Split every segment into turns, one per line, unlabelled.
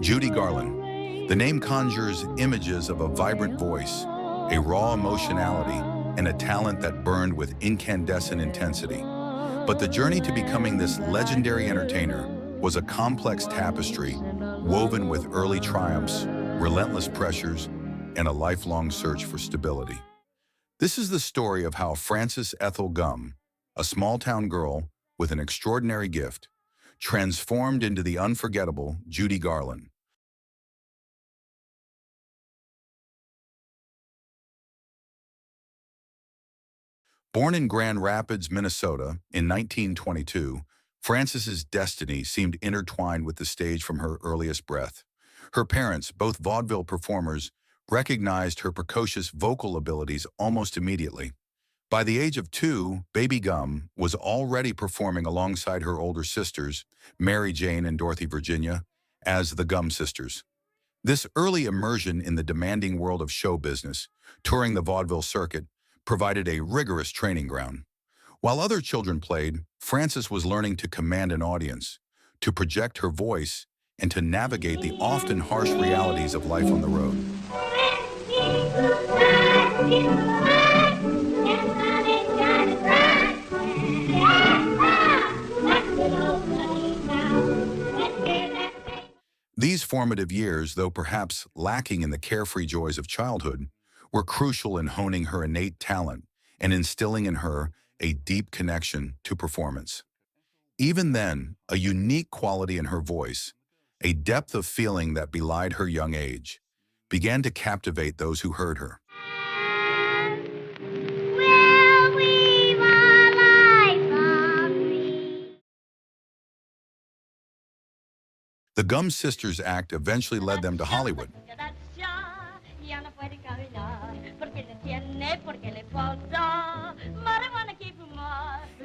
Judy Garland. The name conjures images of a vibrant voice, a raw emotionality, and a talent that burned with incandescent intensity. But the journey to becoming this legendary entertainer was a complex tapestry woven with early triumphs, relentless pressures, and a lifelong search for stability. This is the story of how Frances Ethel Gum, a small-town girl with an extraordinary gift, transformed into the unforgettable Judy Garland. Born in Grand Rapids, Minnesota in 1922, Frances's destiny seemed intertwined with the stage from her earliest breath. Her parents, both vaudeville performers, recognized her precocious vocal abilities almost immediately. By the age of 2, baby Gum was already performing alongside her older sisters, Mary Jane and Dorothy Virginia, as the Gum Sisters. This early immersion in the demanding world of show business, touring the vaudeville circuit, provided a rigorous training ground. While other children played, Frances was learning to command an audience, to project her voice, and to navigate the often harsh realities of life on the road. These formative years, though perhaps lacking in the carefree joys of childhood, were crucial in honing her innate talent and instilling in her a deep connection to performance. Even then, a unique quality in her voice, a depth of feeling that belied her young age, began to captivate those who heard her.
Will we life of me?
The Gum Sisters act eventually led them to Hollywood.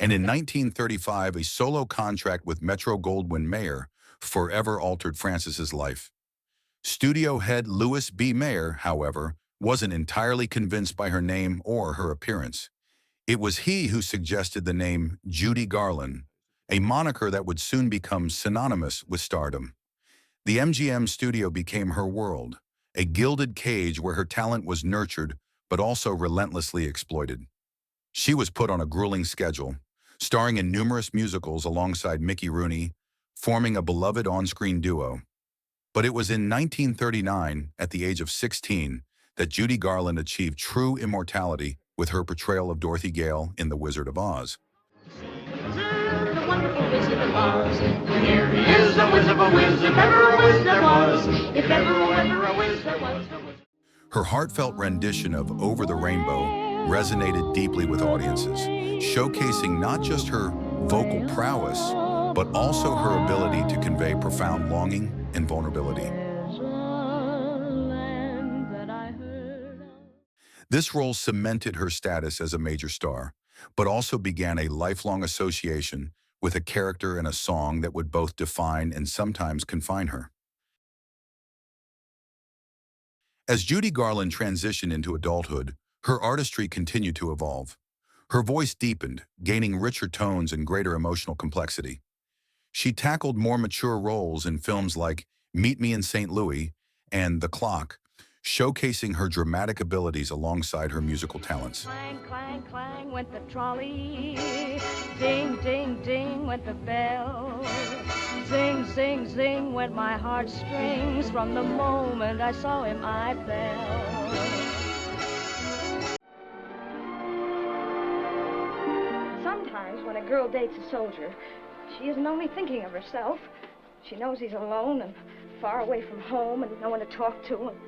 And in 1935, a solo contract with Metro-Goldwyn-Mayer forever altered Frances's life. Studio head Louis B. Mayer, however, wasn't entirely convinced by her name or her appearance. It was he who suggested the name Judy Garland, a moniker that would soon become synonymous with stardom. The MGM studio became her world, a gilded cage where her talent was nurtured but also relentlessly exploited. She was put on a grueling schedule, starring in numerous musicals alongside Mickey Rooney, forming a beloved on-screen duo. But it was in 1939, at the age of 16, that Judy Garland achieved true immortality with her portrayal of Dorothy Gale in The Wizard of Oz.
The wonderful Wizard of Oz. Here he is, a whiz of a whiz, if ever a whiz there was. If ever a whiz there was.
Her heartfelt rendition of Over the Rainbow resonated deeply with audiences, showcasing not just her vocal prowess, but also her ability to convey profound longing and vulnerability. This role cemented her status as a major star, but also began a lifelong association with a character and a song that would both define and sometimes confine her. As Judy Garland transitioned into adulthood, her artistry continued to evolve. Her voice deepened, gaining richer tones and greater emotional complexity. She tackled more mature roles in films like Meet Me in St. Louis and The Clock, showcasing her dramatic abilities alongside her musical talents.
Clang, clang, clang went the trolley. Ding, ding, ding went the bell. Zing, zing, zing went my heartstrings. From the moment I saw him, I fell. Sometimes when a girl dates a soldier, she isn't only thinking of herself. She knows he's alone and far away from home and no one to talk to. And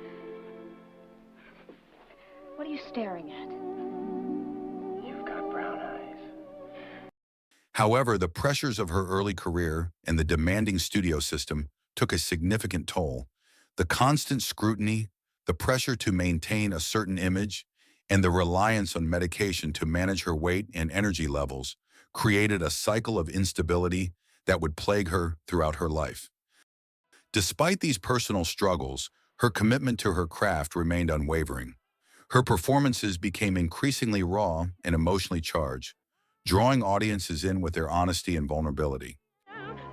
what are you staring at?
You've got brown eyes.
However, the pressures of her early career and the demanding studio system took a significant toll. The constant scrutiny, the pressure to maintain a certain image, and the reliance on medication to manage her weight and energy levels created a cycle of instability that would plague her throughout her life. Despite these personal struggles, her commitment to her craft remained unwavering. Her performances became increasingly raw and emotionally charged, drawing audiences in with their honesty and vulnerability.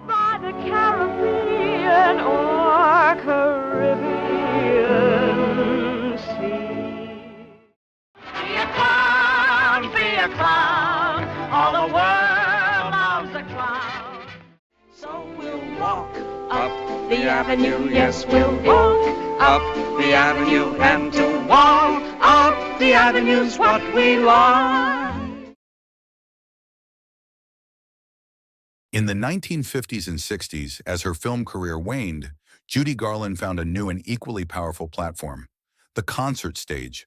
By the Caribbean or the Caribbean Sea.
Be a clown, be a clown. All the world loves a clown. So we'll walk up the avenue. Yes, we'll walk up the avenue. And to walk up the avenue's what we like.
In the 1950s and 60s, as her film career waned, Judy Garland found a new and equally powerful platform, the concert stage.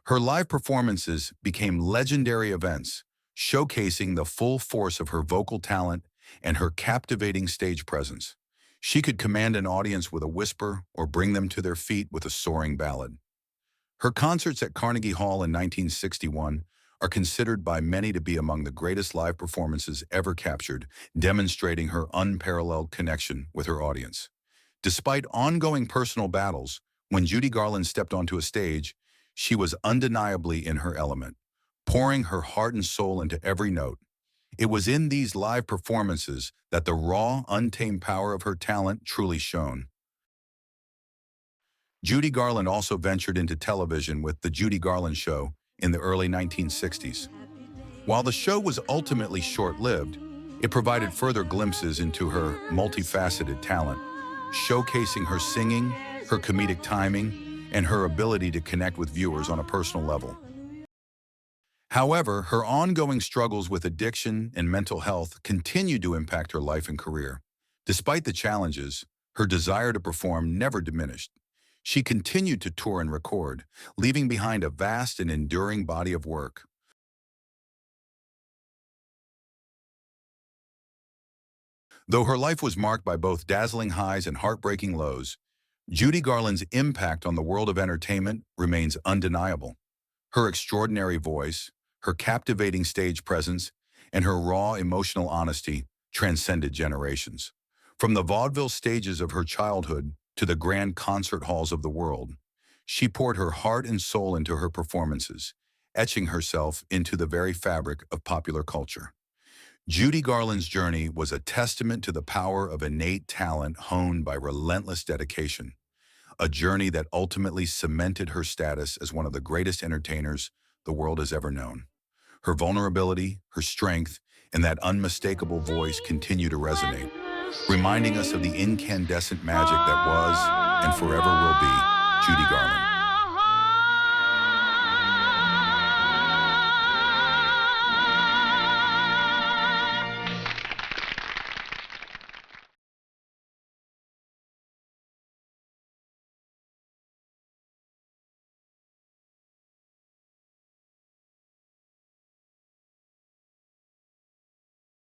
Her live performances became legendary events, showcasing the full force of her vocal talent and her captivating stage presence. She could command an audience with a whisper or bring them to their feet with a soaring ballad. Her concerts at Carnegie Hall in 1961 are considered by many to be among the greatest live performances ever captured, demonstrating her unparalleled connection with her audience. Despite ongoing personal battles, when Judy Garland stepped onto a stage, she was undeniably in her element, pouring her heart and soul into every note. It was in these live performances that the raw, untamed power of her talent truly shone. Judy Garland also ventured into television with The Judy Garland Show in the early 1960s. While the show was ultimately short-lived, it provided further glimpses into her multifaceted talent, showcasing her singing, her comedic timing, and her ability to connect with viewers on a personal level. However, her ongoing struggles with addiction and mental health continued to impact her life and career. Despite the challenges, her desire to perform never diminished. She continued to tour and record, leaving behind a vast and enduring body of work. Though her life was marked by both dazzling highs and heartbreaking lows, Judy Garland's impact on the world of entertainment remains undeniable. Her extraordinary voice, her captivating stage presence, and her raw emotional honesty transcended generations. From the vaudeville stages of her childhood to the grand concert halls of the world, she poured her heart and soul into her performances, etching herself into the very fabric of popular culture. Judy Garland's journey was a testament to the power of innate talent honed by relentless dedication, a journey that ultimately cemented her status as one of the greatest entertainers the world has ever known. Her vulnerability, her strength, and that unmistakable voice continue to resonate, reminding us of the incandescent magic that was and forever will be Judy Garland.